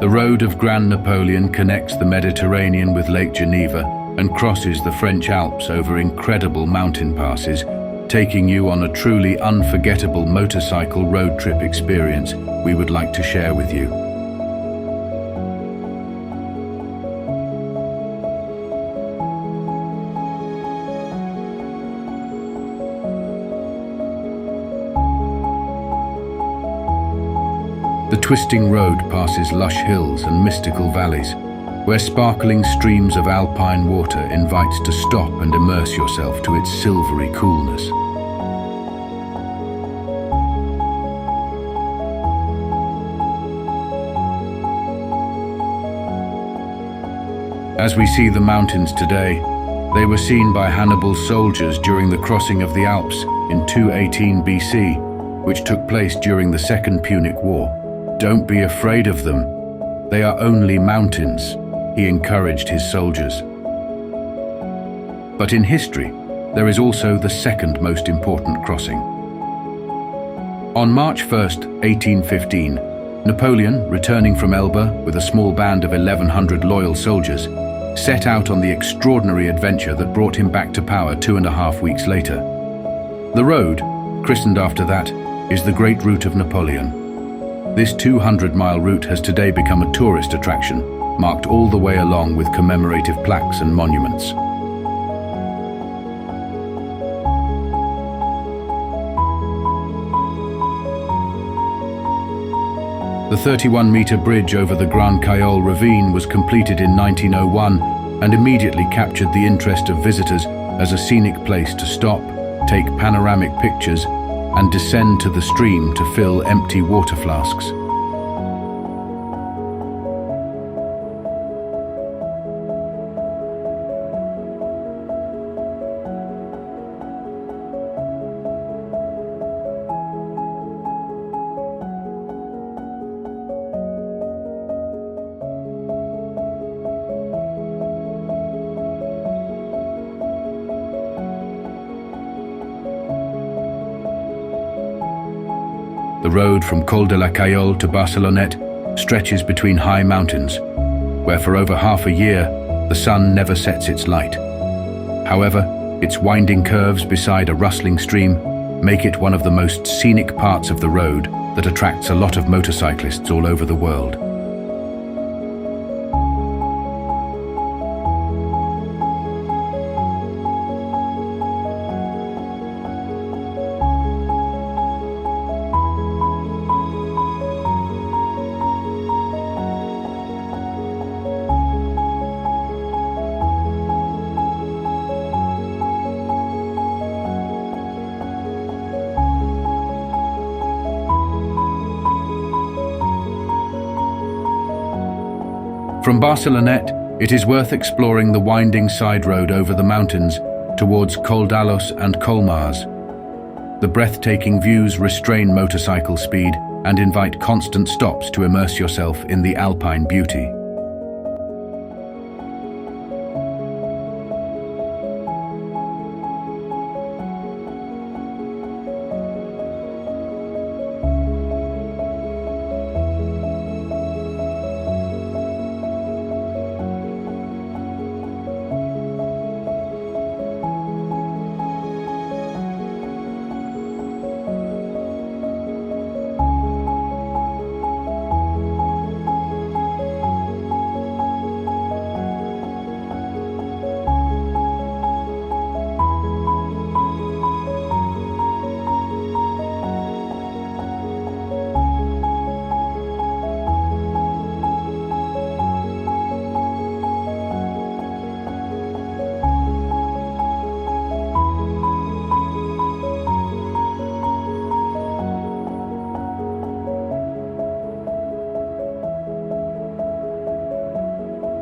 The road of Grand Napoleon connects the Mediterranean with Lake Geneva and crosses the French Alps over incredible mountain passes, taking you on a truly unforgettable motorcycle road trip experience we would like to share with you. The twisting road passes lush hills and mystical valleys, where sparkling streams of alpine water invites to stop and immerse yourself to its silvery coolness. As we see the mountains today, they were seen by Hannibal's soldiers during the crossing of the Alps in 218 BC, which took place during the Second Punic War. Don't be afraid of them. They are only mountains, he encouraged his soldiers. But in history, there is also the second most important crossing. On March 1st, 1815, Napoleon, returning from Elba with a small band of 1,100 loyal soldiers, set out on the extraordinary adventure that brought him back to power 2.5 weeks later. The road, christened after that, is the Great Route of Napoleon. This 200-mile route has today become a tourist attraction, marked all the way along with commemorative plaques and monuments. The 31-meter bridge over the Grand Cayolle ravine was completed in 1901 and immediately captured the interest of visitors as a scenic place to stop, take panoramic pictures, and descend to the stream to fill empty water flasks. The road from Col de la Cayolle to Barcelonnette stretches between high mountains, where for over half a year, the sun never sets its light. However, its winding curves beside a rustling stream make it one of the most scenic parts of the road that attracts a lot of motorcyclists all over the world. From Barcelonnette, it is worth exploring the winding side road over the mountains towards Col d'Alos and Colmars. The breathtaking views restrain motorcycle speed and invite constant stops to immerse yourself in the alpine beauty.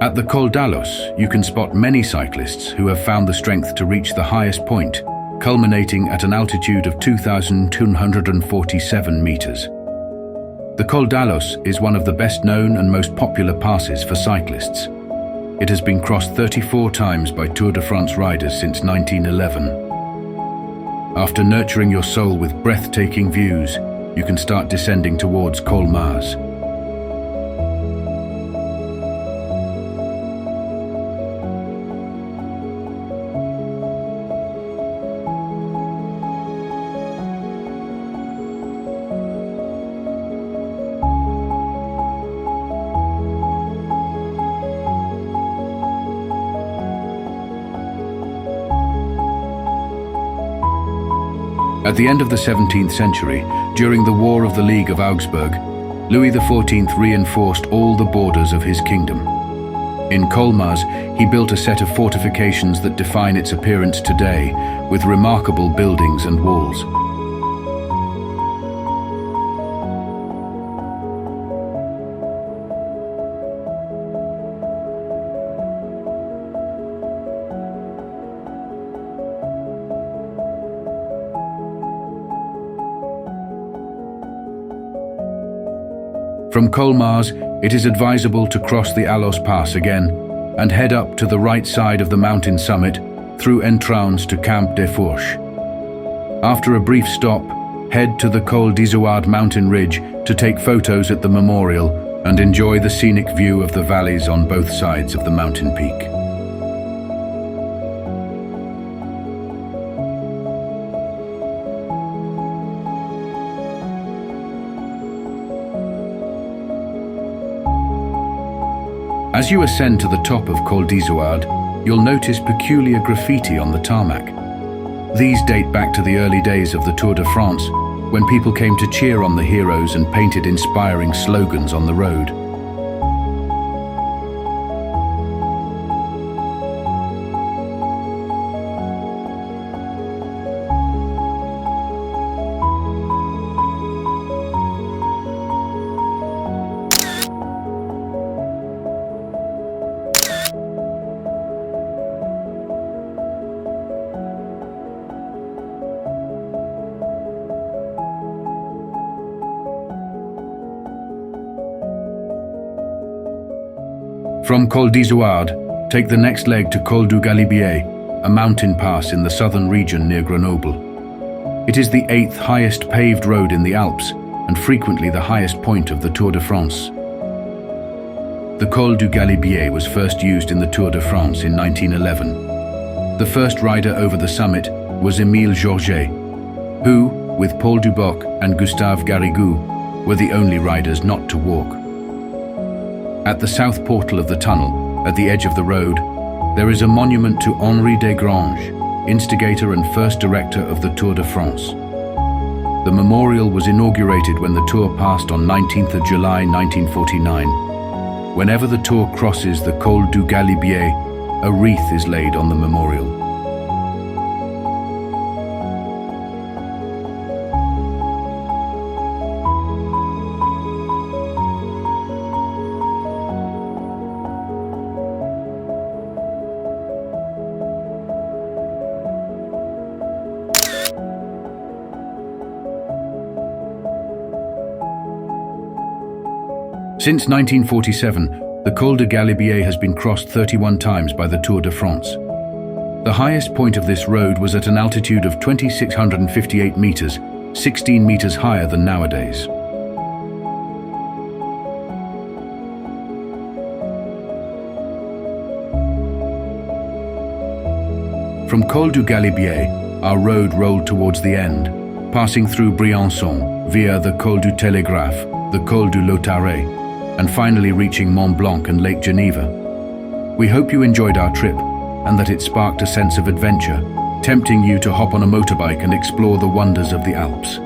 At the Col d'Alos, you can spot many cyclists who have found the strength to reach the highest point, culminating at an altitude of 2,247 meters. The Col d'Alos is one of the best known and most popular passes for cyclists. It has been crossed 34 times by Tour de France riders since 1911. After nurturing your soul with breathtaking views, you can start descending towards Colmars. At the end of the 17th century, during the War of the League of Augsburg, Louis XIV reinforced all the borders of his kingdom. In Colmars, he built a set of fortifications that define its appearance today, with remarkable buildings and walls. From Colmars, it is advisable to cross the Allos Pass again and head up to the right side of the mountain summit through Entraunes to Camp des Fourches. After a brief stop, head to the Col d'Izoard mountain ridge to take photos at the memorial and enjoy the scenic view of the valleys on both sides of the mountain peak. As you ascend to the top of Col d'Izoard, you'll notice peculiar graffiti on the tarmac. These date back to the early days of the Tour de France, when people came to cheer on the heroes and painted inspiring slogans on the road. From Col d'Izoard, take the next leg to Col du Galibier, a mountain pass in the southern region near Grenoble. It is the 8th highest paved road in the Alps and frequently the highest point of the Tour de France. The Col du Galibier was first used in the Tour de France in 1911. The first rider over the summit was Émile Georget, who, with Paul Duboc and Gustave Garrigou, were the only riders not to walk. At the south portal of the tunnel, at the edge of the road, there is a monument to Henri Desgranges, instigator and first director of the Tour de France. The memorial was inaugurated when the Tour passed on 19th of July 1949. Whenever the Tour crosses the Col du Galibier, a wreath is laid on the memorial. Since 1947, the Col du Galibier has been crossed 31 times by the Tour de France. The highest point of this road was at an altitude of 2,658 meters, 16 meters higher than nowadays. From Col du Galibier, our road rolled towards the end, passing through Briançon via the Col du Télégraphe, the Col du Lautaret, and finally reaching Mont Blanc and Lake Geneva. We hope you enjoyed our trip and that it sparked a sense of adventure, tempting you to hop on a motorbike and explore the wonders of the Alps.